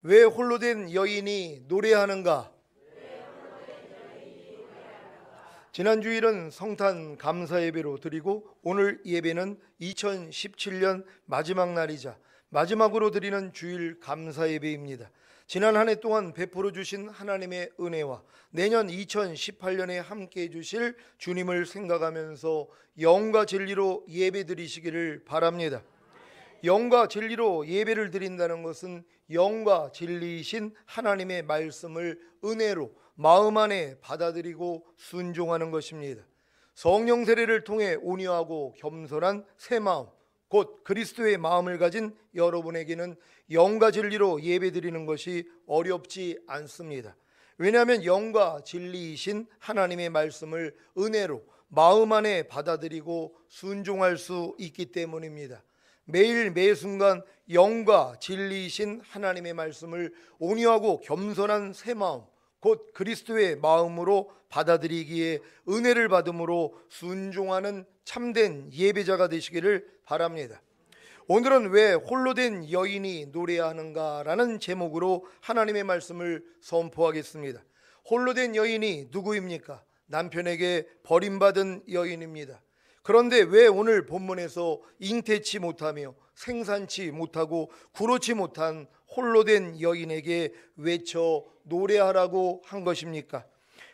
왜 홀로 된 여인이 노래하는가? 지난 주일은 성탄 감사 예배로 드리고 오늘 예배는 2017년 마지막 날이자 마지막으로 드리는 주일 감사 예배입니다. 지난 한 해 동안 베풀어 주신 하나님의 은혜와 내년 2018년에 함께 해 주실 주님을 생각하면서 영과 진리로 예배 드리시기를 바랍니다. 영과 진리로 예배를 드린다는 것은 영과 진리이신 하나님의 말씀을 은혜로 마음 안에 받아들이고 순종하는 것입니다. 성령 세례를 통해 온유하고 겸손한 새 마음, 곧 그리스도의 마음을 가진 여러분에게는 영과 진리로 예배드리는 것이 어렵지 않습니다. 왜냐하면 영과 진리이신 하나님의 말씀을 은혜로 마음 안에 받아들이고 순종할 수 있기 때문입니다. 매일 매순간 영과 진리이신 하나님의 말씀을 온유하고 겸손한 새 마음, 곧 그리스도의 마음으로 받아들이기에 은혜를 받음으로 순종하는 참된 예배자가 되시기를 바랍니다. 오늘은 왜 홀로 된 여인이 노래하는가라는 제목으로 하나님의 말씀을 선포하겠습니다. 홀로 된 여인이 누구입니까? 남편에게 버림받은 여인입니다. 그런데 왜 오늘 본문에서 잉태치 못하며 생산치 못하고 구로치 못한 홀로 된 여인에게 외쳐 노래하라고 한 것입니까?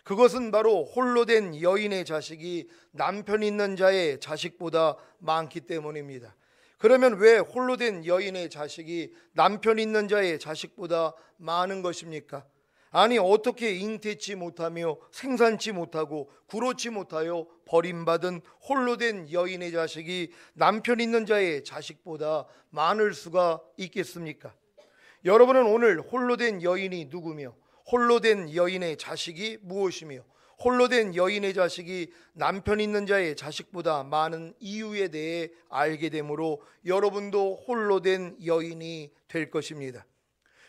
그것은 바로 홀로 된 여인의 자식이 남편 있는 자의 자식보다 많기 때문입니다. 그러면 왜 홀로 된 여인의 자식이 남편 있는 자의 자식보다 많은 것입니까? 아니, 어떻게 잉태치 못하며 생산치 못하고 구로치 못하여 버림받은 홀로 된 여인의 자식이 남편 있는 자의 자식보다 많을 수가 있겠습니까? 여러분은 오늘 홀로 된 여인이 누구며 홀로 된 여인의 자식이 무엇이며 홀로 된 여인의 자식이 남편 있는 자의 자식보다 많은 이유에 대해 알게 되므로 여러분도 홀로 된 여인이 될 것입니다.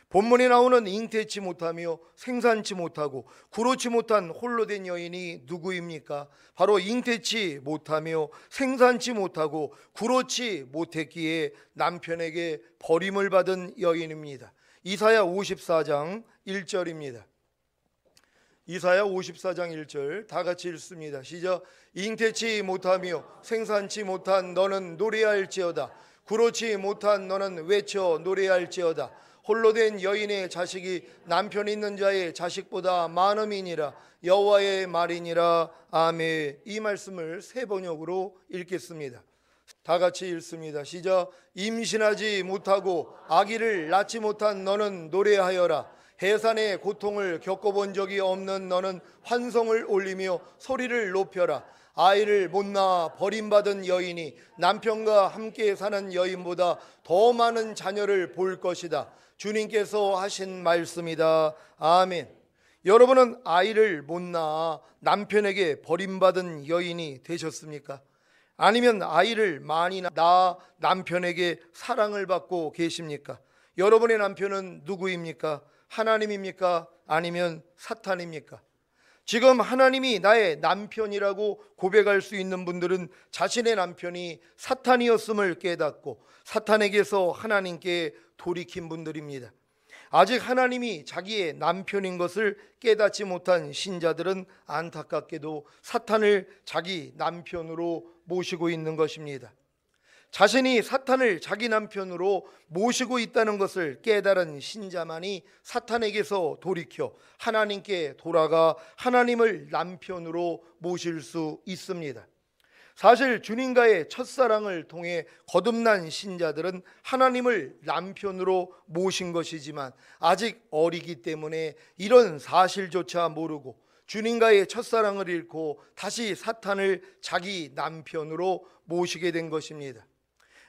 본문에 나오는 잉태치 못하며 생산치 못하고 구로치 못한 홀로 된 여인이 누구입니까? 바로 잉태치 못하며 생산치 못하고 구로치 못했기에 남편에게 버림을 받은 여인입니다. 이사야 54장 1절입니다. 이사야 54장 1절 다 같이 읽습니다. 시작. 잉태치 못하며 생산치 못한 너는 노래할지어다. 구로치 못한 너는 외쳐 노래할지어다. 홀로 된 여인의 자식이 남편 있는 자의 자식보다 많음이니라. 여호와의 말이니라. 아멘. 이 말씀을 세 번역으로 읽겠습니다. 다 같이 읽습니다. 시작. 임신하지 못하고 아기를 낳지 못한 너는 노래하여라. 해산의 고통을 겪어본 적이 없는 너는 환성을 올리며 소리를 높여라. 아이를 못 낳아 버림받은 여인이 남편과 함께 사는 여인보다 더 많은 자녀를 볼 것이다. 주님께서 하신 말씀이다. 아멘. 여러분은 아이를 못 낳아 남편에게 버림받은 여인이 되셨습니까? 아니면 아이를 많이 낳아 남편에게 사랑을 받고 계십니까? 여러분의 남편은 누구입니까? 하나님입니까? 아니면 사탄입니까? 지금 하나님이 나의 남편이라고 고백할 수 있는 분들은 자신의 남편이 사탄이었음을 깨닫고 사탄에게서 하나님께 돌이킨 분들입니다. 아직 하나님이 자기의 남편인 것을 깨닫지 못한 신자들은 안타깝게도 사탄을 자기 남편으로 모시고 있는 것입니다. 자신이 사탄을 자기 남편으로 모시고 있다는 것을 깨달은 신자만이 사탄에게서 돌이켜 하나님께 돌아가 하나님을 남편으로 모실 수 있습니다. 사실 주님과의 첫사랑을 통해 거듭난 신자들은 하나님을 남편으로 모신 것이지만 아직 어리기 때문에 이런 사실조차 모르고 주님과의 첫사랑을 잃고 다시 사탄을 자기 남편으로 모시게 된 것입니다.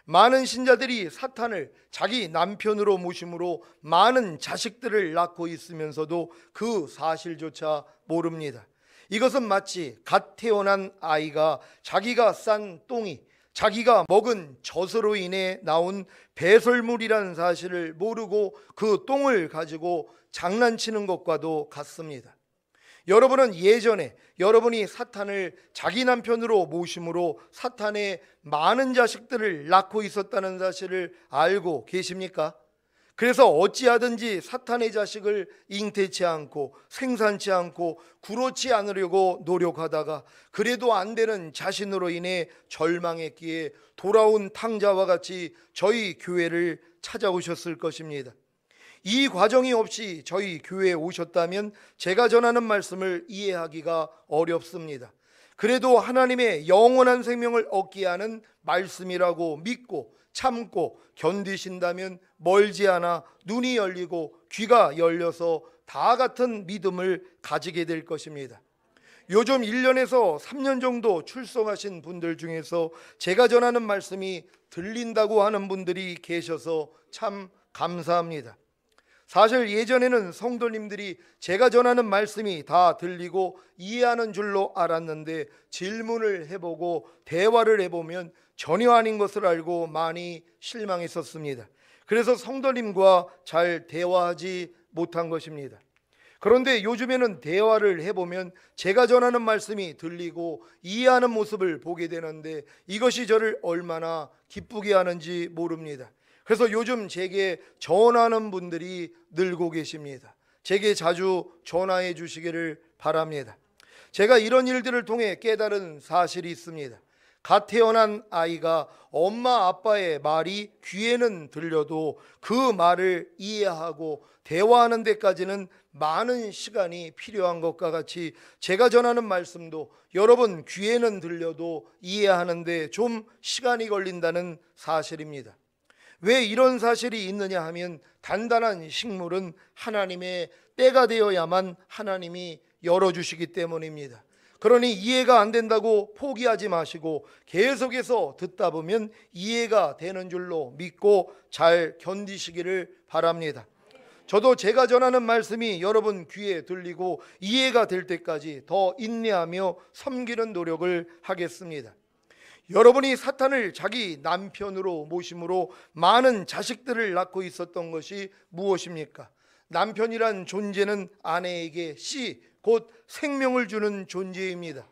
많은 신자들이 사탄을 자기 남편으로 모심으로 많은 자식들을 낳고 있으면서도 그 사실조차 모릅니다. 이것은 마치 갓 태어난 아이가 자기가 싼 똥이 자기가 먹은 젖으로 인해 나온 배설물이라는 사실을 모르고 그 똥을 가지고 장난치는 것과도 같습니다. 여러분은 예전에 여러분이 사탄을 자기 남편으로 모심으로 사탄의 많은 자식들을 낳고 있었다는 사실을 알고 계십니까? 그래서 어찌하든지 사탄의 자식을 잉태치 않고 생산치 않고 구로치 않으려고 노력하다가 그래도 안 되는 자신으로 인해 절망했기에 돌아온 탕자와 같이 저희 교회를 찾아오셨을 것입니다. 이 과정이 없이 저희 교회에 오셨다면 제가 전하는 말씀을 이해하기가 어렵습니다. 그래도 하나님의 영원한 생명을 얻게 하는 말씀이라고 믿고 참고 견디신다면 멀지 않아 눈이 열리고 귀가 열려서 다 같은 믿음을 가지게 될 것입니다. 요즘 1년에서 3년 정도 출석하신 분들 중에서 제가 전하는 말씀이 들린다고 하는 분들이 계셔서 참 감사합니다. 사실 예전에는 성도님들이 제가 전하는 말씀이 다 들리고 이해하는 줄로 알았는데 질문을 해보고 대화를 해보면 전혀 아닌 것을 알고 많이 실망했었습니다. 그래서 성도님과 잘 대화하지 못한 것입니다. 그런데 요즘에는 대화를 해보면 제가 전하는 말씀이 들리고 이해하는 모습을 보게 되는데 이것이 저를 얼마나 기쁘게 하는지 모릅니다. 그래서 요즘 제게 전하는 분들이 늘고 계십니다. 제게 자주 전화해 주시기를 바랍니다. 제가 이런 일들을 통해 깨달은 사실이 있습니다. 갓 태어난 아이가 엄마 아빠의 말이 귀에는 들려도 그 말을 이해하고 대화하는 데까지는 많은 시간이 필요한 것과 같이 제가 전하는 말씀도 여러분 귀에는 들려도 이해하는데 좀 시간이 걸린다는 사실입니다. 왜 이런 사실이 있느냐 하면 단단한 식물은 하나님의 때가 되어야만 하나님이 열어주시기 때문입니다. 그러니 이해가 안 된다고 포기하지 마시고 계속해서 듣다 보면 이해가 되는 줄로 믿고 잘 견디시기를 바랍니다. 저도 제가 전하는 말씀이 여러분 귀에 들리고 이해가 될 때까지 더 인내하며 섬기는 노력을 하겠습니다. 여러분이 사탄을 자기 남편으로 모심으로 많은 자식들을 낳고 있었던 것이 무엇입니까? 남편이란 존재는 아내에게 씨, 곧 생명을 주는 존재입니다.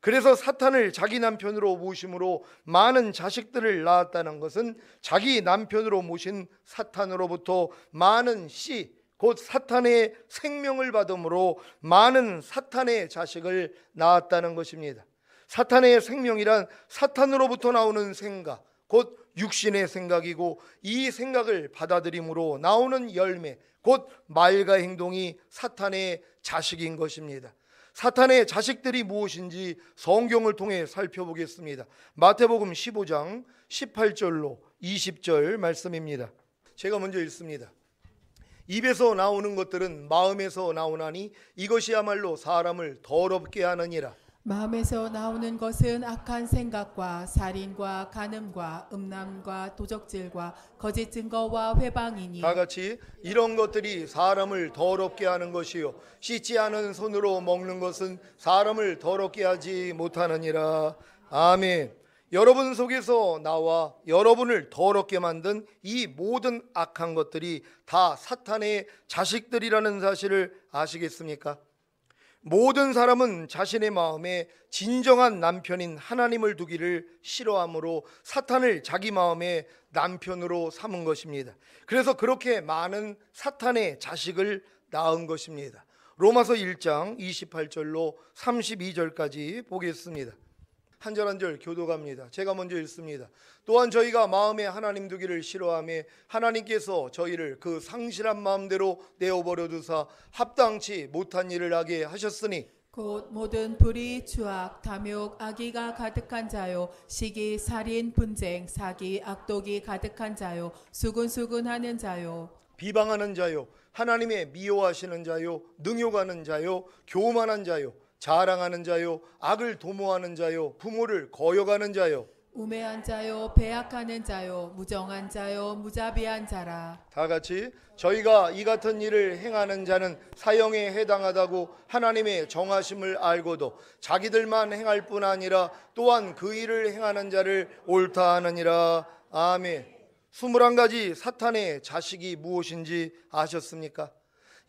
그래서 사탄을 자기 남편으로 모심으로 많은 자식들을 낳았다는 것은 자기 남편으로 모신 사탄으로부터 많은 씨, 곧 사탄의 생명을 받음으로 많은 사탄의 자식을 낳았다는 것입니다. 사탄의 생명이란 사탄으로부터 나오는 생각, 곧 육신의 생각이고 이 생각을 받아들임으로 나오는 열매, 곧 말과 행동이 사탄의 자식인 것입니다. 사탄의 자식들이 무엇인지 성경을 통해 살펴보겠습니다. 마태복음 15장 18절로 20절 말씀입니다. 제가 먼저 읽습니다. 입에서 나오는 것들은 마음에서 나오나니 이것이야말로 사람을 더럽게 하느니라. 마음에서 나오는 것은 악한 생각과 살인과 간음과 음란과 도적질과 거짓 증거와 회방이니 다 같이 이런 것들이 사람을 더럽게 하는 것이요 씻지 않은 손으로 먹는 것은 사람을 더럽게 하지 못하느니라. 아멘. 여러분 속에서 나와 여러분을 더럽게 만든 이 모든 악한 것들이 다 사탄의 자식들이라는 사실을 아시겠습니까? 모든 사람은 자신의 마음에 진정한 남편인 하나님을 두기를 싫어하므로 사탄을 자기 마음의 남편으로 삼은 것입니다. 그래서 그렇게 많은 사탄의 자식을 낳은 것입니다. 로마서 1장 28절로 32절까지 보겠습니다. 한 절 한 절 교독합니다. 제가 먼저 읽습니다. 또한 저희가 마음에 하나님 두기를 싫어하며 하나님께서 저희를 그 상실한 마음대로 내어버려 두사 합당치 못한 일을 하게 하셨으니 곧 모든 불의, 추악, 탐욕, 악의가 가득한 자요 시기, 살인, 분쟁, 사기, 악독이 가득한 자요 수군수군하는 자요 비방하는 자요 하나님의 미워하시는 자요 능욕하는 자요 교만한 자요 자랑하는 자요 악을 도모하는 자요 부모를 거역하는 자요 우매한 자요 배악하는 자요 무정한 자요 무자비한 자라. 다 같이 저희가 이 같은 일을 행하는 자는 사형에 해당하다고 하나님의 정하심을 알고도 자기들만 행할 뿐 아니라 또한 그 일을 행하는 자를 옳다 하느니라. 아멘. 21가지 사탄의 자식이 무엇인지 아셨습니까?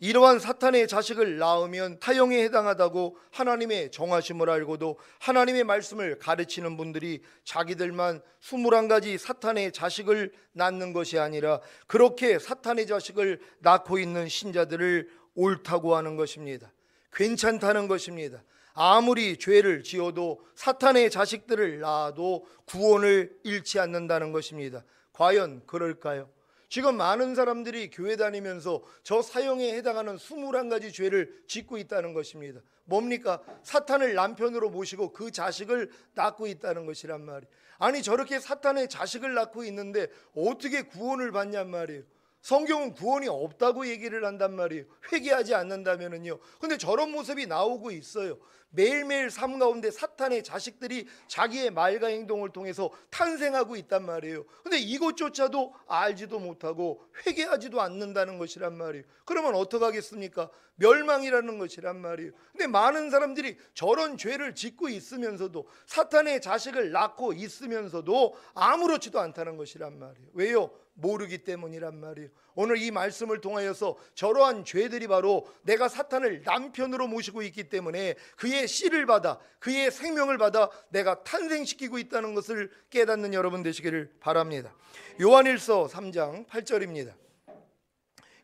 이러한 사탄의 자식을 낳으면 사형에 해당하다고 하나님의 정하심을 알고도 하나님의 말씀을 가르치는 분들이 자기들만 21가지 사탄의 자식을 낳는 것이 아니라 그렇게 사탄의 자식을 낳고 있는 신자들을 옳다고 하는 것입니다. 괜찮다는 것입니다. 아무리 죄를 지어도 사탄의 자식들을 낳아도 구원을 잃지 않는다는 것입니다. 과연 그럴까요? 지금 많은 사람들이 교회 다니면서 저 사형에 해당하는 21가지 죄를 짓고 있다는 것입니다. 뭡니까? 사탄을 남편으로 모시고 그 자식을 낳고 있다는 것이란 말이에요. 아니 저렇게 사탄의 자식을 낳고 있는데 어떻게 구원을 받냔 말이에요. 성경은 구원이 없다고 얘기를 한단 말이에요. 회개하지 않는다면은요. 근데 저런 모습이 나오고 있어요. 매일매일 삶 가운데 사탄의 자식들이 자기의 말과 행동을 통해서 탄생하고 있단 말이에요. 근데 이것조차도 알지도 못하고 회개하지도 않는다는 것이란 말이에요. 그러면 어떡하겠습니까? 멸망이라는 것이란 말이에요. 근데 많은 사람들이 저런 죄를 짓고 있으면서도 사탄의 자식을 낳고 있으면서도 아무렇지도 않다는 것이란 말이에요. 왜요? 모르기 때문이란 말이에요. 오늘 이 말씀을 통하여서 저러한 죄들이 바로 내가 사탄을 남편으로 모시고 있기 때문에 그의 씨를 받아 그의 생명을 받아 내가 탄생시키고 있다는 것을 깨닫는 여러분 되시기를 바랍니다. 요한일서 3장 8절입니다.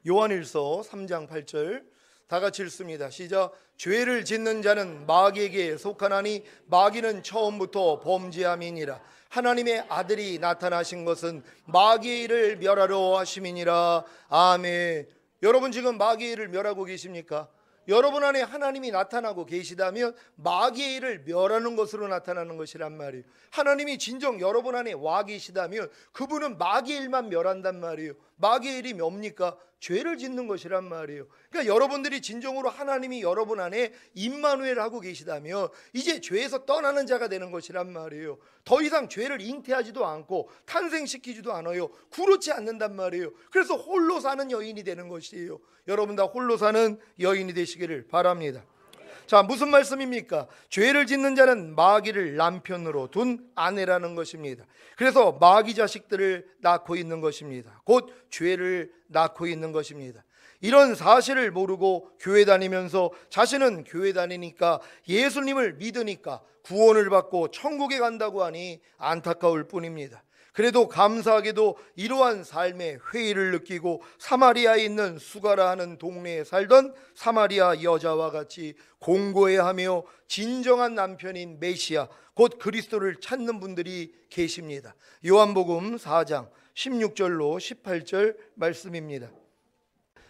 요한일서 3장 8절 다 같이 읽습니다. 시작. 죄를 짓는 자는 마귀에게 속하나니 마귀는 처음부터 범죄함이니라. 하나님의 아들이 나타나신 것은 마귀의 일을 멸하려 하심이니라. 아멘. 여러분 지금 마귀의 일을 멸하고 계십니까? 여러분 안에 하나님이 나타나고 계시다면 마귀의 일을 멸하는 것으로 나타나는 것이란 말이에요. 하나님이 진정 여러분 안에 와 계시다면 그분은 마귀의 일만 멸한단 말이에요. 마귀의 일이 뭡니까? 죄를 짓는 것이란 말이에요. 그러니까 여러분들이 진정으로 하나님이 여러분 안에 임마누엘 하고 계시다면 이제 죄에서 떠나는 자가 되는 것이란 말이에요. 더 이상 죄를 잉태하지도 않고 탄생시키지도 않아요. 구르지 않는단 말이에요. 그래서 홀로 사는 여인이 되는 것이에요. 여러분 다 홀로 사는 여인이 되시기를 바랍니다. 자, 무슨 말씀입니까? 죄를 짓는 자는 마귀를 남편으로 둔 아내라는 것입니다. 그래서 마귀 자식들을 낳고 있는 것입니다. 곧 죄를 낳고 있는 것입니다. 이런 사실을 모르고 교회 다니면서 자신은 교회 다니니까 예수님을 믿으니까 구원을 받고 천국에 간다고 하니 안타까울 뿐입니다. 그래도 감사하게도 이러한 삶의 회의를 느끼고 사마리아에 있는 수가라 하는 동네에 살던 사마리아 여자와 같이 공고해하며 진정한 남편인 메시아 곧 그리스도를 찾는 분들이 계십니다. 요한복음 4장 16절로 18절 말씀입니다.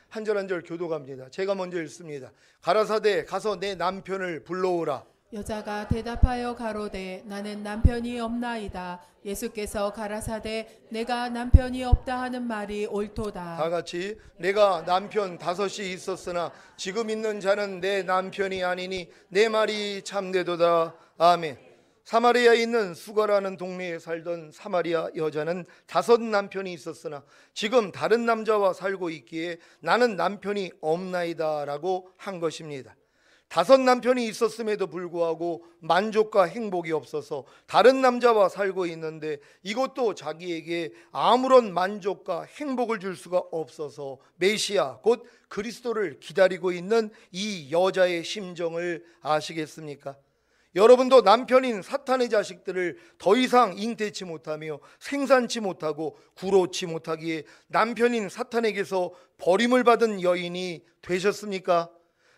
한 절 한 절 교독합니다. 제가 먼저 읽습니다. 가라사대 가서 내 남편을 불러오라. 여자가 대답하여 가로되 나는 남편이 없나이다. 예수께서 가라사대 내가 남편이 없다 하는 말이 옳도다. 다 같이 내가 남편 5이 있었으나 지금 있는 자는 내 남편이 아니니 내 말이 참되도다. 아멘. 사마리아에 있는 수가라는 동네에 살던 사마리아 여자는 5 남편이 있었으나 지금 다른 남자와 살고 있기에 나는 남편이 없나이다 라고 한 것입니다. 5 남편이 있었음에도 불구하고 만족과 행복이 없어서 다른 남자와 살고 있는데 이것도 자기에게 아무런 만족과 행복을 줄 수가 없어서 메시아 곧 그리스도를 기다리고 있는 이 여자의 심정을 아시겠습니까? 여러분도 남편인 사탄의 자식들을 더 이상 잉태치 못하며 생산치 못하고 구로치 못하기에 남편인 사탄에게서 버림을 받은 여인이 되셨습니까?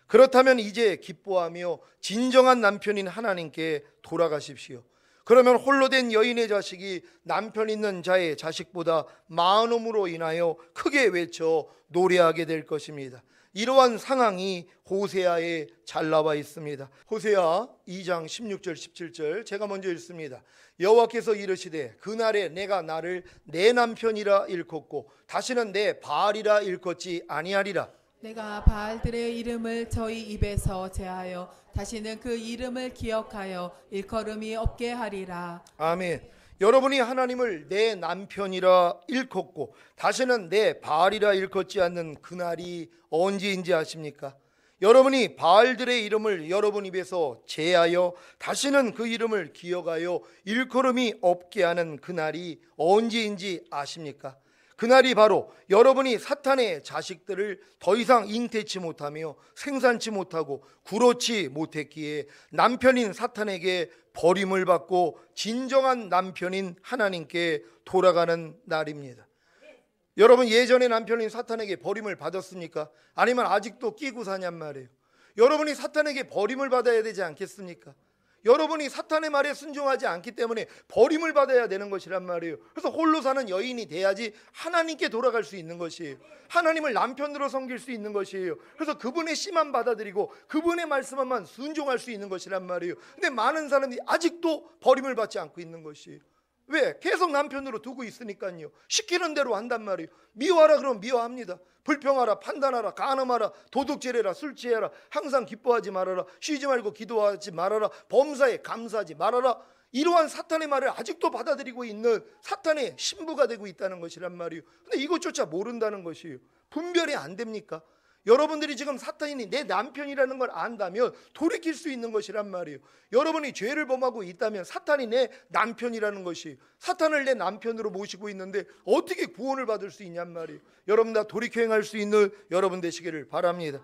그렇다면 이제 기뻐하며 진정한 남편인 하나님께 돌아가십시오. 그러면 홀로 된 여인의 자식이 남편 있는 자의 자식보다 많음으로 인하여 크게 외쳐 노래하게 될 것입니다. 이러한 상황이 호세아에 잘 나와 있습니다. 호세아 2장 16절 17절 제가 먼저 읽습니다. 여호와께서 이르시되 그날에 내가 나를 내 남편이라 일컫고 다시는 내 바알이라 일컫지 아니하리라. 내가 바알들의 이름을 저희 입에서 제하여 다시는 그 이름을 기억하여 일컬음이 없게 하리라. 아멘. 여러분이 하나님을 내 남편이라 일컫고 다시는 내 바알이라 일컫지 않는 그날이 언제인지 아십니까? 여러분이 바알들의 이름을 여러분 입에서 제하여 다시는 그 이름을 기억하여 일컬음이 없게 하는 그날이 언제인지 아십니까? 그날이 바로 여러분이 사탄의 자식들을 더 이상 잉태치 못하며 생산치 못하고 구로치 못했기에 남편인 사탄에게 버림을 받고 진정한 남편인 하나님께 돌아가는 날입니다. 여러분, 예전에 남편인 사탄에게 버림을 받았습니까? 아니면 아직도 끼고 사냔 말이에요. 여러분이 사탄에게 버림을 받아야 되지 않겠습니까? 여러분이 사탄의 말에 순종하지 않기 때문에 버림을 받아야 되는 것이란 말이에요. 그래서 홀로 사는 여인이 돼야지 하나님께 돌아갈 수 있는 것이에요. 하나님을 남편으로 섬길 수 있는 것이에요. 그래서 그분의 씨만 받아들이고 그분의 말씀만 순종할 수 있는 것이란 말이에요. 근데 많은 사람들이 아직도 버림을 받지 않고 있는 것이에요. 왜? 계속 남편으로 두고 있으니까요. 시키는 대로 한단 말이에요. 미워하라 그러면 미워합니다. 불평하라, 판단하라, 간음하라, 도둑질해라, 술 취해라, 항상 기뻐하지 말아라, 쉬지 말고 기도하지 말아라, 범사에 감사하지 말아라. 이러한 사탄의 말을 아직도 받아들이고 있는 사탄의 신부가 되고 있다는 것이란 말이에요. 근데 이것조차 모른다는 것이에요. 분별이 안 됩니까? 여러분들이 지금 사탄이 내 남편이라는 걸 안다면 돌이킬 수 있는 것이란 말이에요. 여러분이 죄를 범하고 있다면 사탄이 내 남편이라는 것이, 사탄을 내 남편으로 모시고 있는데 어떻게 구원을 받을 수 있냔 말이에요. 여러분 다 돌이켜 행할 수 있는 여러분 되시기를 바랍니다.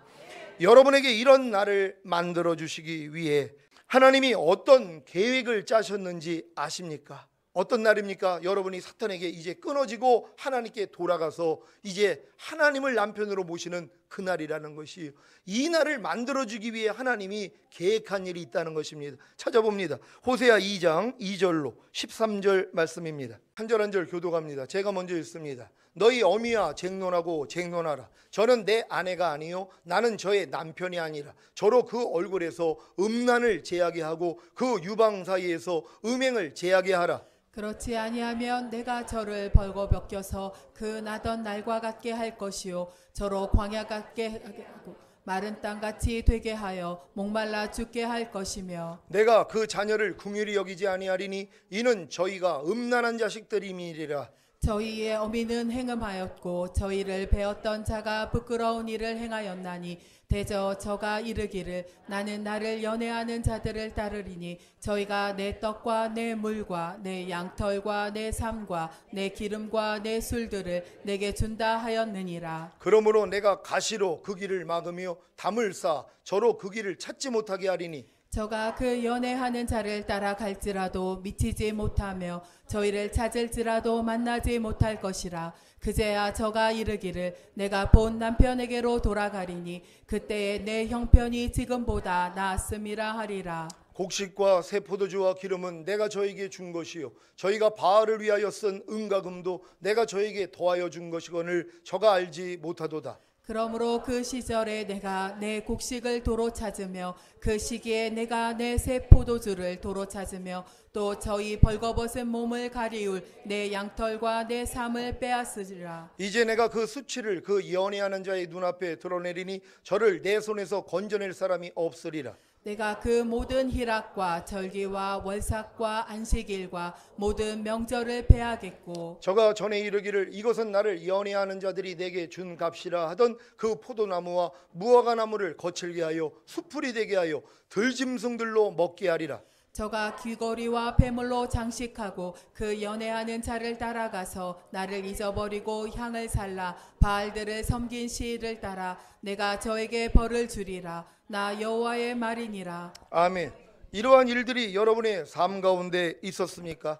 여러분에게 이런 날을 만들어 주시기 위해 하나님이 어떤 계획을 짜셨는지 아십니까? 어떤 날입니까? 여러분이 사탄에게 이제 끊어지고 하나님께 돌아가서 이제 하나님을 남편으로 모시는 그날이라는 것이, 이 날을 만들어주기 위해 하나님이 계획한 일이 있다는 것입니다. 찾아봅니다. 호세아 2장 2절로 13절 말씀입니다. 한 절 한 절 교독합니다. 제가 먼저 읽습니다. 너희 어미와 쟁론하고 쟁론하라. 저는 내 아내가 아니요 나는 저의 남편이 아니라 저로 그 얼굴에서 음란을 제하게 하고 그 유방 사이에서 음행을 제하게 하라. 그렇지 아니하면 내가 저를 벌거벗겨서 그 나던 날과 같게 할 것이요 저로 광야 같게 하고 마른 땅같이 되게 하여 목말라 죽게 할 것이며 내가 그 자녀를 긍휼히 여기지 아니하리니 이는 저희가 음란한 자식들임이리라. 저희의 어미는 행음하였고 저희를 베었던 자가 부끄러운 일을 행하였나니 대저 저가 이르기를 나는 나를 연애하는 자들을 따르리니 저희가 내 떡과 내 물과 내 양털과 내 삶과 내 기름과 내 술들을 내게 준다 하였느니라. 그러므로 내가 가시로 그 길을 막으며 담을 쌓아 저로 그 길을 찾지 못하게 하리니 저가 그 연애하는 자를 따라갈지라도 미치지 못하며 저희를 찾을지라도 만나지 못할 것이라. 그제야 저가 이르기를 내가 본 남편에게로 돌아가리니 그때에 내 형편이 지금보다 나았음이라 하리라. 곡식과 새 포도주와 기름은 내가 저에게 준 것이요 저희가 바알을 위하여 쓴 은과 금도 내가 저에게 더하여 준 것이거늘 저가 알지 못하도다. 그러므로 그 시절에 내가 내 곡식을 도로 찾으며 그 시기에 내가 내 새 포도주를 도로 찾으며 또 저희 벌거벗은 몸을 가리울 내 양털과 내 삶을 빼앗으리라. 이제 내가 그 수치를 그 연애하는 자의 눈앞에 드러내리니 저를 내 손에서 건져낼 사람이 없으리라. 내가 그 모든 희락과 절기와 월삭과 안식일과 모든 명절을 패하겠고 저가 전에 이르기를 이것은 나를 연애하는 자들이 내게 준 값이라 하던 그 포도나무와 무화과 나무를 거칠게 하여 수풀이 되게 하여 들짐승들로 먹게 하리라. 저가 귀걸이와 폐물로 장식하고 그 연애하는 자를 따라가서 나를 잊어버리고 향을 살라 바알들을 섬긴 시일을 따라 내가 저에게 벌을 주리라. 나 여호와의 말이니라. 아멘. 이러한 일들이 여러분의 삶 가운데 있었습니까?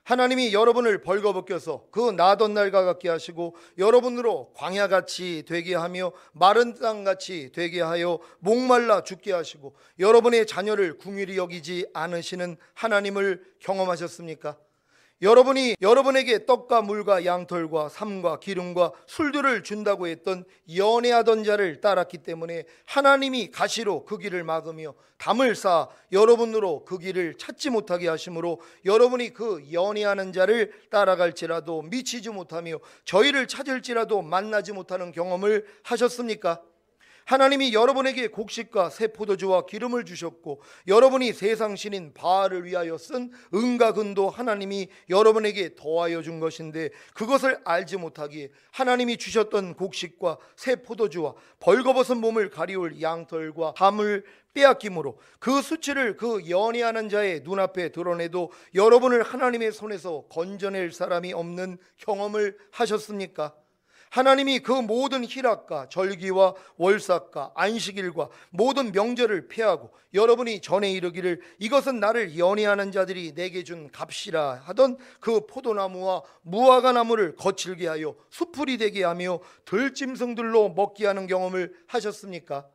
하나님이 여러분을 벌거벗겨서 그 나던 날과 같게 하시고 여러분으로 광야같이 되게 하며 마른 땅같이 되게 하여 목말라 죽게 하시고 여러분의 자녀를 긍휼히 여기지 않으시는 하나님을 경험하셨습니까? 여러분이 여러분에게 떡과 물과 양털과 삶과 기름과 술들을 준다고 했던 연애하던 자를 따랐기 때문에 하나님이 가시로 그 길을 막으며 담을 쌓아 여러분으로 그 길을 찾지 못하게 하심으로 여러분이 그 연애하는 자를 따라갈지라도 미치지 못하며 저희를 찾을지라도 만나지 못하는 경험을 하셨습니까? 하나님이 여러분에게 곡식과 새 포도주와 기름을 주셨고 여러분이 세상 신인 바알을 위하여 쓴 은과 금도 하나님이 여러분에게 더하여 준 것인데 그것을 알지 못하기에 하나님이 주셨던 곡식과 새 포도주와 벌거벗은 몸을 가리울 양털과 함을 빼앗김으로 그 수치를 그 연애하는 자의 눈앞에 드러내도 여러분을 하나님의 손에서 건져낼 사람이 없는 경험을 하셨습니까? 하나님이 그 모든 희락과 절기와 월삭과 안식일과 모든 명절을 폐하고 여러분이 전에 이르기를 이것은 나를 연애하는 자들이 내게 준 값이라 하던 그 포도나무와 무화과 나무를 거칠게 하여 수풀이 되게 하며 들짐승들로 먹게 하는 경험을 하셨습니까?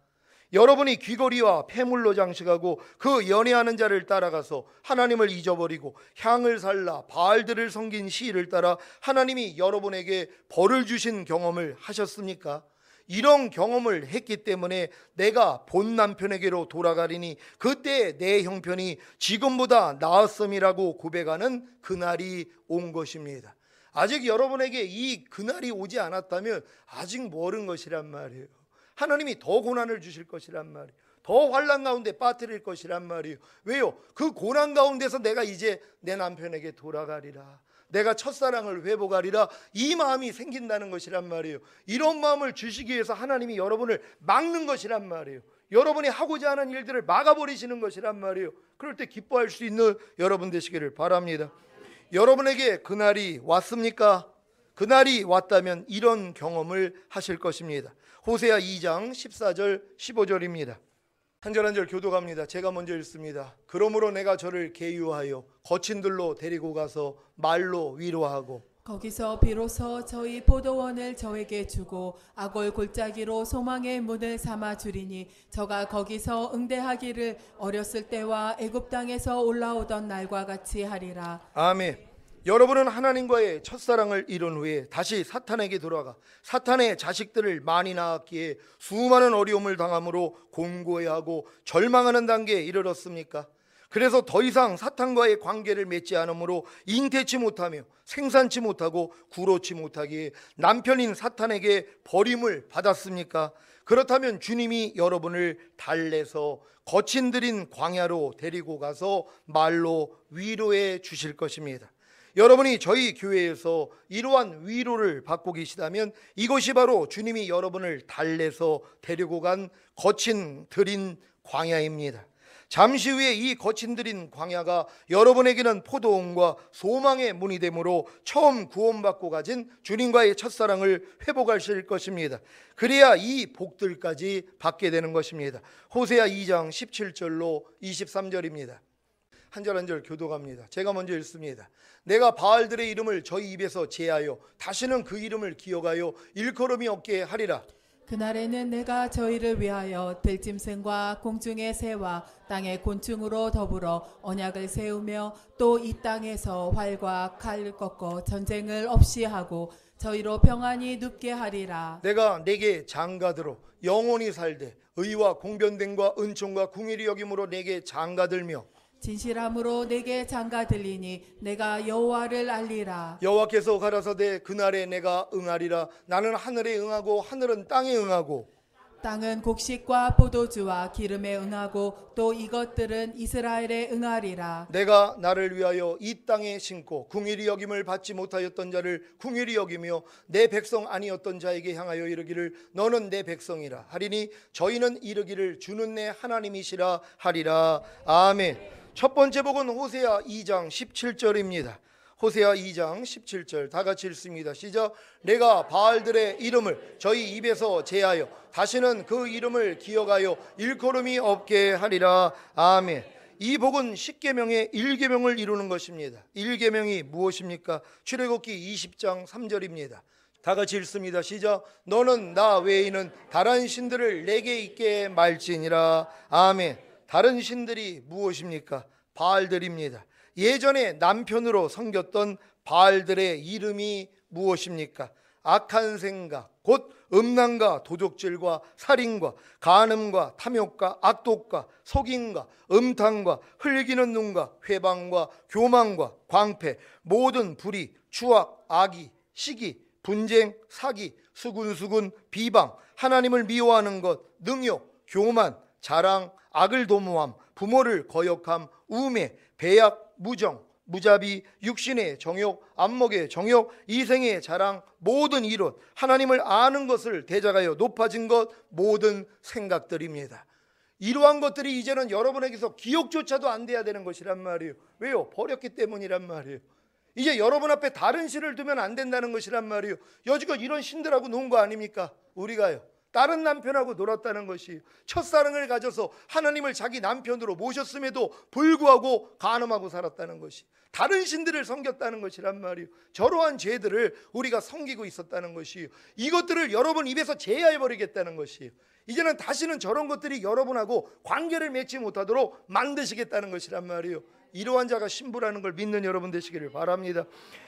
여러분이 귀걸이와 폐물로 장식하고 그 연애하는 자를 따라가서 하나님을 잊어버리고 향을 살라 바알들을 섬긴 시일을 따라 하나님이 여러분에게 벌을 주신 경험을 하셨습니까? 이런 경험을 했기 때문에 내가 본 남편에게로 돌아가리니 그때 내 형편이 지금보다 나았음이라고 고백하는 그날이 온 것입니다. 아직 여러분에게 이 그날이 오지 않았다면 아직 멀은 것이란 말이에요. 하나님이 더 고난을 주실 것이란 말이에요. 더 환난 가운데 빠뜨릴 것이란 말이에요. 왜요? 그 고난 가운데서 내가 이제 내 남편에게 돌아가리라, 내가 첫사랑을 회복하리라, 이 마음이 생긴다는 것이란 말이에요. 이런 마음을 주시기 위해서 하나님이 여러분을 막는 것이란 말이에요. 여러분이 하고자 하는 일들을 막아버리시는 것이란 말이에요. 그럴 때 기뻐할 수 있는 여러분 되시기를 바랍니다. 여러분에게 그날이 왔습니까? 그날이 왔다면 이런 경험을 하실 것입니다. 호세아 2장 14절 15절입니다. 한 절 한 절 교독합니다. 제가 먼저 읽습니다. 그러므로 내가 저를 계유하여 거친들로 데리고 가서 말로 위로하고 거기서 비로소 저희 포도원을 저에게 주고 아골 골짜기로 소망의 문을 삼아 주리니 저가 거기서 응대하기를 어렸을 때와 애굽 땅에서 올라오던 날과 같이 하리라. 아멘. 여러분은 하나님과의 첫사랑을 이룬 후에 다시 사탄에게 돌아가 사탄의 자식들을 많이 낳았기에 수많은 어려움을 당함으로 곤고해하고 절망하는 단계에 이르렀습니까? 그래서 더 이상 사탄과의 관계를 맺지 않으므로 잉태치 못하며 생산치 못하고 구로치 못하기에 남편인 사탄에게 버림을 받았습니까? 그렇다면 주님이 여러분을 달래서 거친 들인 광야로 데리고 가서 말로 위로해 주실 것입니다. 여러분이 저희 교회에서 이러한 위로를 받고 계시다면 이것이 바로 주님이 여러분을 달래서 데리고 간 거친 들인 광야입니다. 잠시 후에 이 거친 들인 광야가 여러분에게는 포도원과 소망의 문이 되므로 처음 구원받고 가진 주님과의 첫사랑을 회복하실 것입니다. 그래야 이 복들까지 받게 되는 것입니다. 호세아 2장 17절로 23절입니다. 한 절 한 절 교독합니다. 제가 먼저 읽습니다. 내가 바알들의 이름을 저희 입에서 제하여 다시는 그 이름을 기억하여 일컬음이 없게 하리라. 그날에는 내가 저희를 위하여 들짐승과 공중의 새와 땅의 곤충으로 더불어 언약을 세우며 또 이 땅에서 활과 칼을 꺾어 전쟁을 없이 하고 저희로 평안히 눕게 하리라. 내가 내게 장가들어 영원히 살되 의와 공변됨과 은총과 궁일이 여김으로 내게 장가들며 진실함으로 내게 장가 들리니 내가 여호와를 알리라. 여호와께서 가라사대 그날에 내가 응하리라. 나는 하늘에 응하고 하늘은 땅에 응하고 땅은 곡식과 포도주와 기름에 응하고 또 이것들은 이스라엘에 응하리라. 내가 나를 위하여 이 땅에 심고 궁일이 여김을 받지 못하였던 자를 궁일이 여기며 내 백성 아니었던 자에게 향하여 이르기를 너는 내 백성이라 하리니 저희는 이르기를 주는 내 하나님이시라 하리라. 아멘. 첫 번째 복은 호세아 2장 17절입니다. 호세아 2장 17절 다 같이 읽습니다. 시작. 내가 바알들의 이름을 저희 입에서 제하여 다시는 그 이름을 기억하여 일컬음이 없게 하리라. 아멘. 이 복은 10계명의 1계명을 이루는 것입니다. 1계명이 무엇입니까? 출애굽기 20장 3절입니다. 다 같이 읽습니다. 시작. 너는 나 외에는 다른 신들을 내게 있게 말지니라. 아멘. 다른 신들이 무엇입니까? 바알들입니다. 예전에 남편으로 섬겼던 바알들의 이름이 무엇입니까? 악한 생각, 곧 음란과 도적질과 살인과 간음과 탐욕과 악독과 속임과 음탕과 흘기는 눈과 회방과 교만과 광패, 모든 불의, 추악, 악의, 시기, 분쟁, 사기, 수군수군, 비방, 하나님을 미워하는 것, 능욕, 교만, 자랑, 악을 도모함, 부모를 거역함, 우매, 배약, 무정, 무자비, 육신의 정욕, 안목의 정욕, 이생의 자랑, 모든 이롯 하나님을 아는 것을 대적하여 높아진 것, 모든 생각들입니다. 이러한 것들이 이제는 여러분에게서 기억조차도 안 돼야 되는 것이란 말이에요. 왜요? 버렸기 때문이란 말이에요. 이제 여러분 앞에 다른 신을 두면 안 된다는 것이란 말이에요. 여지껏 이런 신들하고 논 거 아닙니까? 우리가요, 다른 남편하고 놀았다는 것이, 첫사랑을 가져서 하나님을 자기 남편으로 모셨음에도 불구하고 간음하고 살았다는 것이, 다른 신들을 섬겼다는 것이란 말이에요. 저러한 죄들을 우리가 섬기고 있었다는 것이에요. 이것들을 여러분 입에서 제하해버리겠다는 것이에요. 이제는 다시는 저런 것들이 여러분하고 관계를 맺지 못하도록 만드시겠다는 것이란 말이에요. 이러한 자가 신부라는 걸 믿는 여러분 되시기를 바랍니다.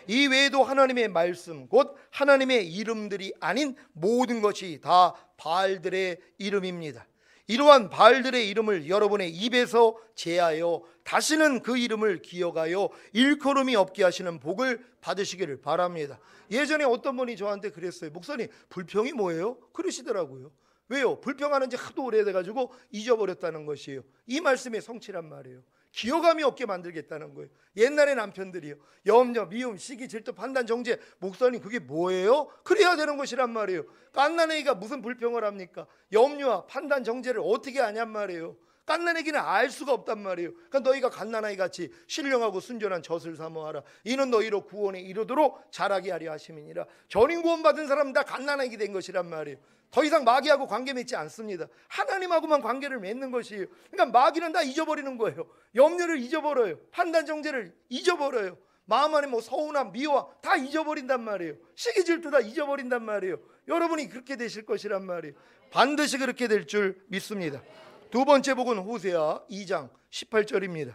이 외에도 하나님의 말씀, 곧 하나님의 이름들이 아닌 모든 것이 다 바알들의 이름입니다. 이러한 바알들의 이름을 여러분의 입에서 제하여 다시는 그 이름을 기억하여 일컬음이 없게 하시는 복을 받으시기를 바랍니다. 예전에 어떤 분이 저한테 그랬어요. 목사님, 불평이 뭐예요? 그러시더라고요. 왜요? 불평하는 지 하도 오래돼가지고 잊어버렸다는 것이에요. 이 말씀의 성취란 말이에요. 기억함이 없게 만들겠다는 거예요. 옛날에 남편들이요, 염려, 미움, 시기, 질투, 판단, 정죄. 목사님, 그게 뭐예요? 그래야 되는 것이란 말이에요. 갓난아기가 무슨 불평을 합니까? 염려와 판단, 정죄를 어떻게 아냔 말이에요. 갓난아기는 알 수가 없단 말이에요. 그러니까 너희가 갓난아기 같이 신령하고 순전한 젖을 사모하라. 이는 너희로 구원에 이르도록 자라게 하려 하심이니라. 전인 구원 받은 사람은 다 갓난아기 된 것이란 말이에요. 더 이상 마귀하고 관계 맺지 않습니다. 하나님하고만 관계를 맺는 것이에요. 그러니까 마귀는 다 잊어버리는 거예요. 염려를 잊어버려요. 판단, 정죄를 잊어버려요. 마음 안에 뭐 서운함, 미워함 다 잊어버린단 말이에요. 시기, 질투 다 잊어버린단 말이에요. 여러분이 그렇게 되실 것이란 말이에요. 반드시 그렇게 될 줄 믿습니다. 두 번째 복은 호세아 2장 18절입니다.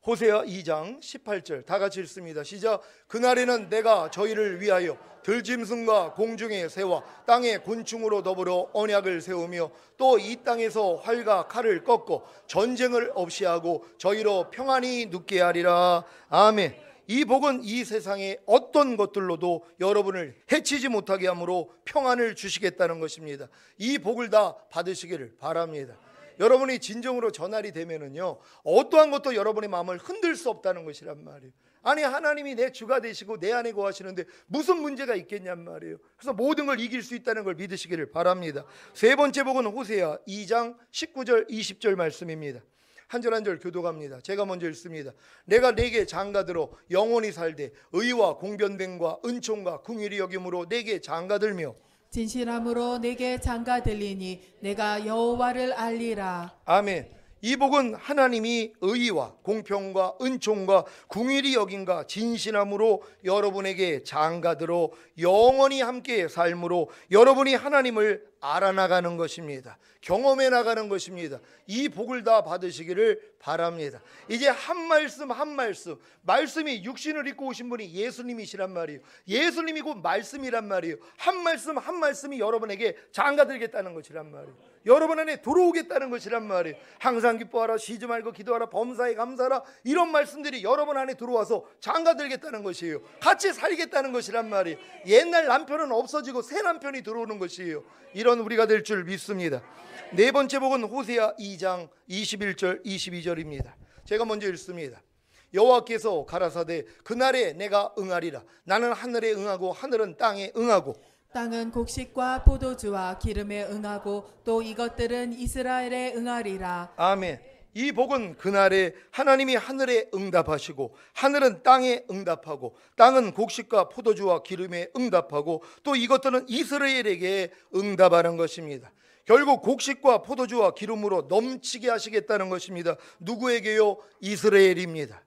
호세아 2장 18절 다 같이 읽습니다. 시작. 그날에는 내가 저희를 위하여 들짐승과 공중의 새와 땅의 곤충으로 더불어 언약을 세우며 또 이 땅에서 활과 칼을 꺾고 전쟁을 없이 하고 저희로 평안히 눕게 하리라. 아멘. 이 복은 이 세상의 어떤 것들로도 여러분을 해치지 못하게 함으로 평안을 주시겠다는 것입니다. 이 복을 다 받으시기를 바랍니다. 여러분이 진정으로 전날이 되면은요, 어떠한 것도 여러분의 마음을 흔들 수 없다는 것이란 말이에요. 아니, 하나님이 내 주가 되시고 내 안에 거하시는데 무슨 문제가 있겠냔 말이에요. 그래서 모든 걸 이길 수 있다는 걸 믿으시기를 바랍니다. 세 번째 복은 호세아 2장 19절 20절 말씀입니다. 한 절 한 절 교독합니다. 제가 먼저 읽습니다. 내가 내게 장가들어 영원히 살되 의와 공변됨과 은총과 긍휼히 여김으로 내게 장가들며 진실함으로 내게 장가들리니 내가 여호와를 알리라. 아멘. 이 복은 하나님이 의와 공평과 은총과 긍휼히 여김과 진실함으로 여러분에게 장가들어 영원히 함께 삶으로 여러분이 하나님을 알아나가는 것입니다. 경험해 나가는 것입니다. 이 복을 다 받으시기를 바랍니다. 이제 한 말씀 한 말씀, 말씀이 육신을 입고 오신 분이 예수님이시란 말이에요. 예수님이 곧 말씀이란 말이에요. 한 말씀 한 말씀이 여러분에게 장가들겠다는 것이란 말이에요. 여러분 안에 들어오겠다는 것이란 말이에요. 항상 기뻐하라, 쉬지 말고 기도하라, 범사에 감사하라, 이런 말씀들이 여러분 안에 들어와서 장가들겠다는 것이에요. 같이 살겠다는 것이란 말이에요. 옛날 남편은 없어지고 새 남편이 들어오는 것이에요. 이런 우리가 될 줄 믿습니다. 네 번째 복은 호세아 2장 21절 22절입니다. 제가 먼저 읽습니다. 여호와께서 가라사대 그날에 내가 응하리라. 나는 하늘에 응하고 하늘은 땅에 응하고 땅은 곡식과 포도주와 기름에 응하고 또 이것들은 이스라엘에 응하리라. 아멘. 이 복은 그날에 하나님이 하늘에 응답하시고 하늘은 땅에 응답하고 땅은 곡식과 포도주와 기름에 응답하고 또 이것들은 이스라엘에게 응답하는 것입니다. 결국 곡식과 포도주와 기름으로 넘치게 하시겠다는 것입니다. 누구에게요? 이스라엘입니다.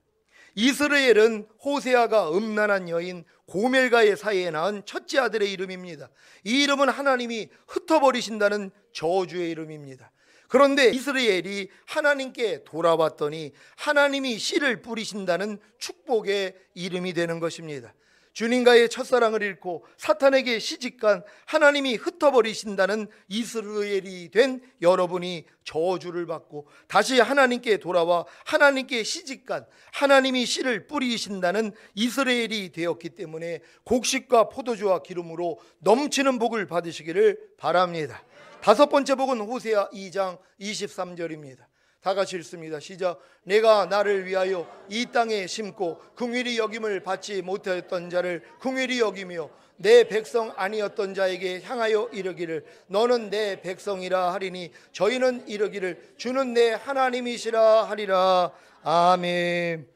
이스라엘은 호세아가 음란한 여인 고멜가의 사이에 낳은 첫째 아들의 이름입니다. 이 이름은 하나님이 흩어버리신다는 저주의 이름입니다. 그런데 이스라엘이 하나님께 돌아왔더니 하나님이 씨를 뿌리신다는 축복의 이름이 되는 것입니다. 주님과의 첫사랑을 잃고 사탄에게 시집간 하나님이 흩어버리신다는 이스라엘이 된 여러분이 저주를 받고 다시 하나님께 돌아와 하나님께 시집간 하나님이 씨를 뿌리신다는 이스라엘이 되었기 때문에 곡식과 포도주와 기름으로 넘치는 복을 받으시기를 바랍니다. 다섯 번째 복은 호세아 2장 23절입니다. 다 같이 읽습니다. 시작. 내가 나를 위하여 이 땅에 심고 긍휼히 여김을 받지 못하였던 자를 긍휼히 여기며 내 백성 아니었던 자에게 향하여 이르기를 너는 내 백성이라 하리니 저희는 이르기를 주는 내 하나님이시라 하리라. 아멘.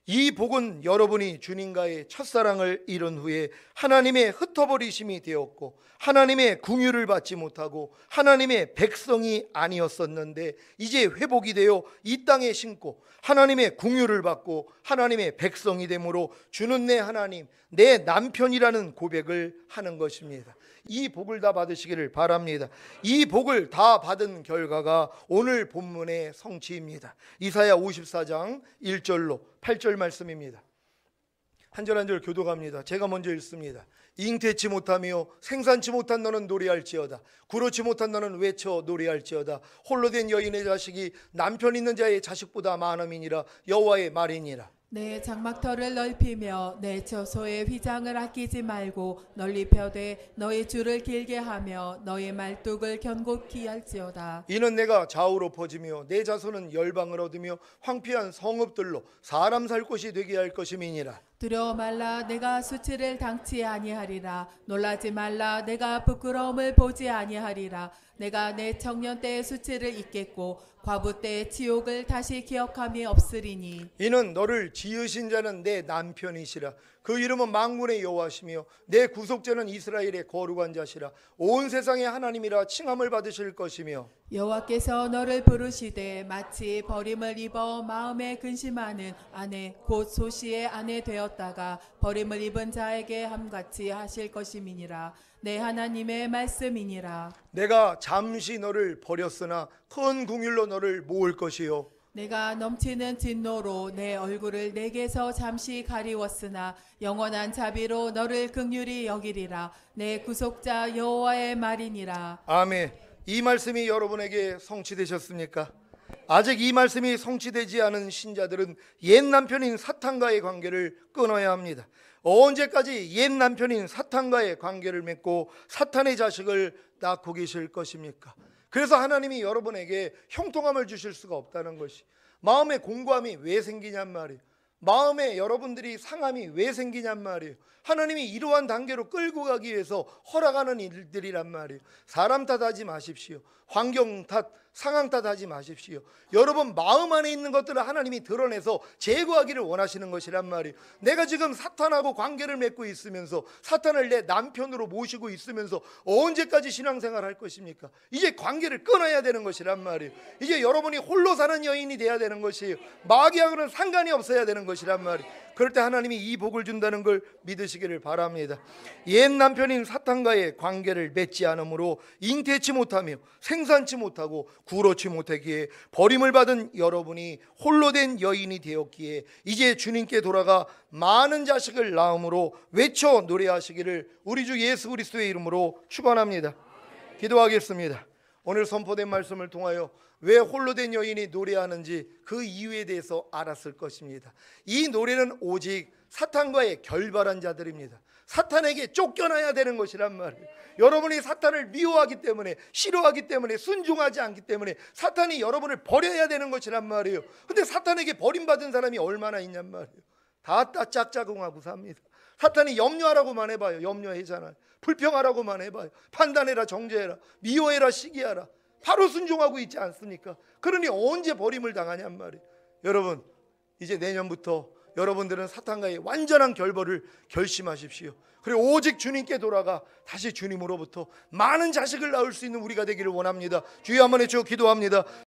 이 복은 여러분이 주님과의 첫사랑을 잃은 후에 하나님의 흩어버리심이 되었고 하나님의 긍휼을 받지 못하고 하나님의 백성이 아니었었는데 이제 회복이 되어 이 땅에 심고 하나님의 긍휼을 받고 하나님의 백성이 되므로 주는 내 하나님, 내 남편이라는 고백을 하는 것입니다. 이 복을 다 받으시기를 바랍니다. 이 복을 다 받은 결과가 오늘 본문의 성취입니다. 이사야 54장 1절로 8절 말씀입니다. 한 절 한 절 교독합니다. 제가 먼저 읽습니다. 잉태치 못하며 생산치 못한 너는 노래할지어다. 구로치 못한 너는 외쳐 노래할지어다. 홀로 된 여인의 자식이 남편 있는 자의 자식보다 많음이니라. 여호와의 말이니라. 내 장막터를 넓히며 내 처소의 휘장을 아끼지 말고 널리 펴되 너의 줄을 길게 하며 너의 말뚝을 견고히 할지어다. 이는 내가 좌우로 퍼지며 내 자손은 열방을 얻으며 황폐한 성읍들로 사람 살 곳이 되게 할 것임이니라. 두려워 말라 내가 수치를 당치 아니하리라. 놀라지 말라 내가 부끄러움을 보지 아니하리라. 내가 내 청년 때의 수치를 잊겠고 과부 때의 치욕을 다시 기억함이 없으리니 이는 너를 지으신 자는 내 남편이시라. 그 이름은 만군의 여호와시며 내 구속자는 이스라엘의 거룩한 자시라. 온 세상의 하나님이라 칭함을 받으실 것이며 여호와께서 너를 부르시되 마치 버림을 입어 마음에 근심하는 아내 곧 소시의 아내 되었다가 버림을 입은 자에게 함같이 하실 것임이니라. 내 하나님의 말씀이니라. 내가 잠시 너를 버렸으나 큰 긍휼로 너를 모을 것이요 내가 넘치는 진노로 내 얼굴을 내게서 잠시 가리웠으나 영원한 자비로 너를 긍휼히 여기리라. 내 구속자 여호와의 말이니라. 아멘. 이 말씀이 여러분에게 성취되셨습니까? 아직 이 말씀이 성취되지 않은 신자들은 옛 남편인 사탄과의 관계를 끊어야 합니다. 언제까지 옛 남편인 사탄과의 관계를 맺고 사탄의 자식을 낳고 계실 것입니까? 그래서 하나님이 여러분에게 형통함을 주실 수가 없다는 것이, 마음의 공고함이 왜 생기냔 말이에요. 마음에 여러분들이 상함이 왜 생기냔 말이에요. 하나님이 이러한 단계로 끌고 가기 위해서 허락하는 일들이란 말이에요. 사람 탓하지 마십시오. 환경 탓, 상황 탓하지 마십시오. 여러분 마음 안에 있는 것들을 하나님이 드러내서 제거하기를 원하시는 것이란 말이에요. 내가 지금 사탄하고 관계를 맺고 있으면서 사탄을 내 남편으로 모시고 있으면서 언제까지 신앙생활 할 것입니까? 이제 관계를 끊어야 되는 것이란 말이에요. 이제 여러분이 홀로 사는 여인이 돼야 되는 것이에요. 마귀하고는 상관이 없어야 되는 것이란 말이에요. 그럴 때 하나님이 이 복을 준다는 걸 믿으시기를 바랍니다. 옛 남편인 사탄과의 관계를 맺지 않으므로 잉태치 못하며 생산치 못하고 구로치 못하기에 버림을 받은 여러분이 홀로 된 여인이 되었기에 이제 주님께 돌아가 많은 자식을 낳음으로 외쳐 노래하시기를 우리 주 예수 그리스도의 이름으로 축원합니다. 기도하겠습니다. 오늘 선포된 말씀을 통하여 왜 홀로 된 여인이 노래하는지 그 이유에 대해서 알았을 것입니다. 이 노래는 오직 사탄과의 결발한 자들입니다. 사탄에게 쫓겨나야 되는 것이란 말이에요. 여러분이 사탄을 미워하기 때문에, 싫어하기 때문에, 순종하지 않기 때문에 사탄이 여러분을 버려야 되는 것이란 말이에요. 근데 사탄에게 버림받은 사람이 얼마나 있냔 말이에요. 다 짝짝꿍하고 삽니다. 사탄이 염려하라고만 해봐요. 염려하잖아요. 불평하라고만 해봐요. 판단해라, 정죄해라, 미워해라, 시기하라. 바로 순종하고 있지 않습니까? 그러니 언제 버림을 당하냔 말이에요. 여러분, 이제 내년부터 여러분들은 사탄과의 완전한 결벌을 결심하십시오. 그리고 오직 주님께 돌아가 다시 주님으로부터 많은 자식을 낳을 수 있는 우리가 되기를 원합니다. 주여 한번 해주고 기도합니다.